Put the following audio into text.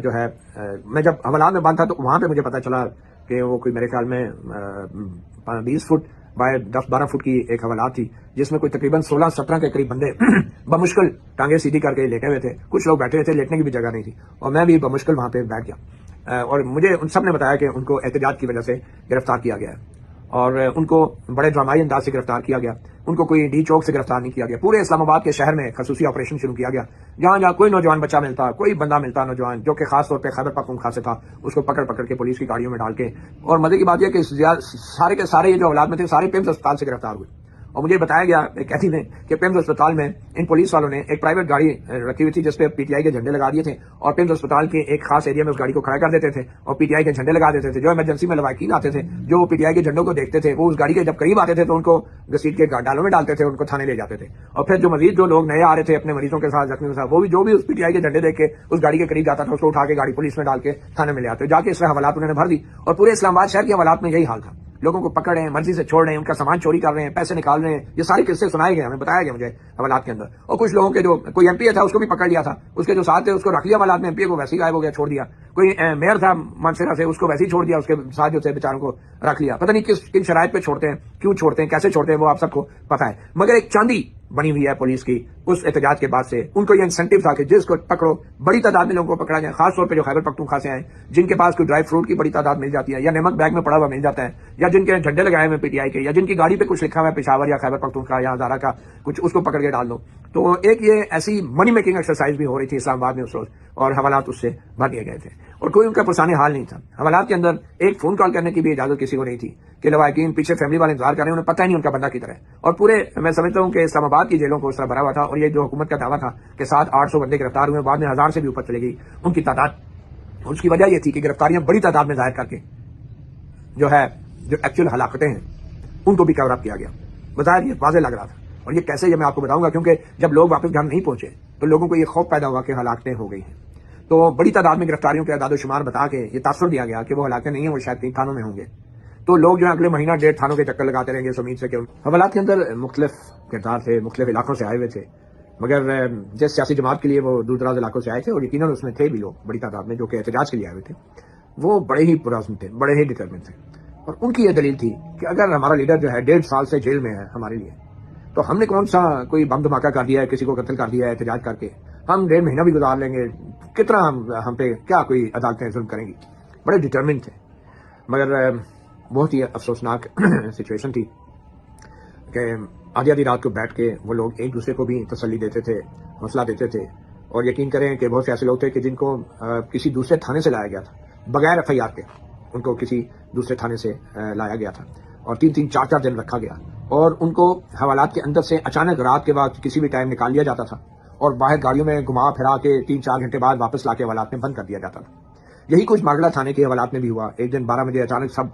جو ہے میں جب حوالات میں بند تھا تو وہاں پہ مجھے پتا چلا کہ وہ کوئی میرے خیال میں 20 فٹ بائی 10-12 فٹ کی ایک حوالات تھی، جس میں کوئی تقریباً 16-17 کے قریب بندے بمشکل ٹانگیں سیدھی کر کے لیٹے ہوئے تھے. کچھ لوگ بیٹھے ہوئے تھے، لیٹنے کی بھی جگہ نہیں تھی، اور میں بھی بمشکل وہاں پہ بیٹھ گیا. اور مجھے ان سب نے بتایا کہ ان کو احتجاج کی وجہ سے گرفتار کیا گیا ہے، اور ان کو بڑے ڈرامائی انداز سے گرفتار کیا گیا. ان کو کوئی ڈی چوک سے گرفتار نہیں کیا گیا، پورے اسلام آباد کے شہر میں خصوصی آپریشن شروع کیا گیا. جہاں جہاں کوئی نوجوان بچہ ملتا، کوئی بندہ ملتا نوجوان جو کہ خاص طور پہ خیبر پختونخوا سے تھا، اس کو پکڑ پکڑ کے پولیس کی گاڑیوں میں ڈال کے. اور مزے کی بات یہ کہ سارے کے سارے یہ جو اولاد میں تھے سارے پیمز اسپتال سے گرفتار ہوئے. اور مجھے بتایا گیا ایک ایسی نے کہ پیمز اسپتال میں ان پولیس والوں نے ایک پرائیویٹ گاڑی رکھی ہوئی تھی جس پہ پی ٹی آئی کے جھنڈے لگا دیے تھے، اور پیمز اسپتال کے ایک خاص ایریا میں اس گاڑی کو کھڑا کر دیتے تھے اور پی ٹی آئی کے جھنڈے لگا دیتے تھے. جو ایمرجنسی میں لواحقین آتے تھے جو پی ٹی آئی کے جھنڈوں کو دیکھتے تھے وہ اس گاڑی کے جب قریب آتے تھے تو ان کو گھسیٹ کے ڈالوں میں ڈالتے تھے، ان کو تھانے لے جاتے تھے. اور پھر جو مزید جو لوگ نئے آ رہے تھے اپنے مریضوں کے ساتھ زخمیوں کے ساتھ، وہ بھی جو بھی اس پی ٹی آئی کے جھنڈے دیکھ کے اس گاڑی کے قریب جاتا تھا اس کو اٹھا کے گاڑی پولیس میں ڈال کے تھانے میں لے آتے. جا کے اس طرح حوالات انہوں نے بھر دی. اور پورے اسلام آباد شہر کے حوالات میں یہی حال تھا، لوگوں کو پکڑ رہے ہیں، مرضی سے چھوڑ رہے ہیں، ان کا سامان چوری کر رہے ہیں، پیسے نکال رہے ہیں. یہ سارے قصے سنائے گئے، ہمیں بتایا گیا مجھے حوالات کے اندر. اور کچھ لوگوں کے جو کوئی ایم پی اے تھا اس کو بھی پکڑ لیا تھا، اس کے جو ساتھ تھے اس کو رکھ لیا حوالات میں، ایم پی اے کو ویسے ہی غائب ہو گیا، چھوڑ دیا. کوئی میئر تھا مانسیرا سے، اس کو ویسے ہی چھوڑ دیا، اس کے ساتھ جو تھے بیچاروں کو رکھ لیا. پتہ نہیں کن شرائط پہ چھوڑتے ہیں، کیوں چھوڑتے ہیں، کیسے چھوڑتے ہیں، وہ آپ سب کو پتا ہے. مگر ایک چاندی بنی ہوئی ہے پولیس کی اس احتجاج کے بعد سے. ان کو یہ انسینٹیو تھا کہ جس کو پکڑو بڑی تعداد میں لوگوں کو پکڑا جائے، خاص طور پہ جو خیبر پختونخوا سے ہیں جن کے پاس کوئی ڈرائی فروٹ کی بڑی تعداد مل جاتی ہے یا نمک بیگ میں پڑا ہوا مل جاتا ہے، یا جن کے جھنڈے لگائے ہوئے پی ٹی آئی کے، یا جن کی گاڑی پہ کچھ لکھا ہوا ہے پشاور یا خیبر پختونخوا یا ہزارہ کا کچھ، اس کو پکڑ کے ڈال دو. تو ایک یہ ایسی منی میکنگ ایکسرسائز بھی ہو رہی تھی اسلام آباد میں اس روز، اور حوالات اس سے بھر دیے گئے تھے. اور کوئی ان کا پرسانی حال نہیں تھا. حوالات کے اندر ایک فون کال کرنے کی بھی اجازت کسی کو نہیں تھی کہ لواحقین پیچھے فیملی والے انتظار کر رہے ہیں، انہیں پتہ ہی نہیں ان کا بندہ کدھر ہے. اور پورے میں سمجھتا ہوں کہ اسلام آباد کی جیلوں کو اس طرح بھرا ہوا تھا. اور یہ جو حکومت کا دعویٰ تھا کہ 700-800 بندے گرفتار ہوئے، بعد میں 1000 سے بھی اوپر چلے گئی ان کی تعداد. اس کی وجہ یہ تھی کہ گرفتاریاں بڑی تعداد میں ظاہر کر کے جو ہے جو ایکچوئل ہلاکتیں ہیں ان کو بھی کور اپ کیا گیا. بظاہر یہ واضح لگ رہا تھا. اور یہ کیسے، یہ میں آپ کو بتاؤں گا، کیونکہ جب لوگ واپس گھر نہیں پہنچے تو لوگوں کو یہ خوف پیدا ہوا کہ ہلاکتیں ہو گئی ہیں. تو بڑی تعداد میں گرفتاریوں کے اعداد و شمار بتا کے یہ تاثر دیا گیا کہ وہ ہلاکتیں نہیں ہیں، وہ شاید 3 تھانوں میں ہوں گے. تو لوگ جو ہے اگلے مہینہ 1.5 تھانوں کے چکر لگاتے رہیں گے اس امید سے کہ حوالات کے اندر مختلف کردار تھے، مختلف علاقوں سے آئے ہوئے تھے. مگر جس سیاسی جماعت کے لیے وہ دور دراز علاقوں سے آئے تھے، اور یقیناً اس میں تھے بھی لوگ بڑی تعداد میں جو کہ احتجاج کے لیے آئے ہوئے تھے، وہ بڑے ہی پرعزم تھے، بڑے ہی ڈٹرمنٹ تھے. اور ان کی یہ دلیل تھی کہ اگر ہمارا لیڈر جو ہے 1.5 سال سے جیل میں ہے ہمارے لیے، تو ہم نے کون سا کوئی بم دھماکہ کر دیا ہے، کسی کو قتل کر دیا ہے احتجاج کر کے، ہم 1.5 مہینہ بھی گزار لیں گے، کتنا ہم پہ کیا کوئی عدالتیں ظلم کریں گی. بڑے ڈٹرمنٹ تھے. مگر بہت ہی افسوسناک سچویشن تھی کہ آدھی آدھی رات کو بیٹھ کے وہ لوگ ایک دوسرے کو بھی تسلی دیتے تھے، حوصلہ دیتے تھے. اور یقین کریں کہ بہت سے ایسے لوگ تھے کہ جن کو کسی دوسرے تھانے سے لایا گیا تھا بغیر ایف آئی آر کے، ان کو کسی دوسرے تھانے سے لایا گیا تھا اور 3-3 4-4 دن رکھا گیا. اور ان کو حوالات کے اندر سے اچانک رات کے بعد کسی بھی ٹائم نکال لیا جاتا تھا اور باہر گاڑیوں میں گھما پھرا کے 3-4 گھنٹے بعد واپس لا کے حوالات میں بند کر دیا جاتا تھا. یہی کچھ ماگڑا تھانے کے حوالات میں بھی ہوا. ایک دن 12 بجے اچانک سب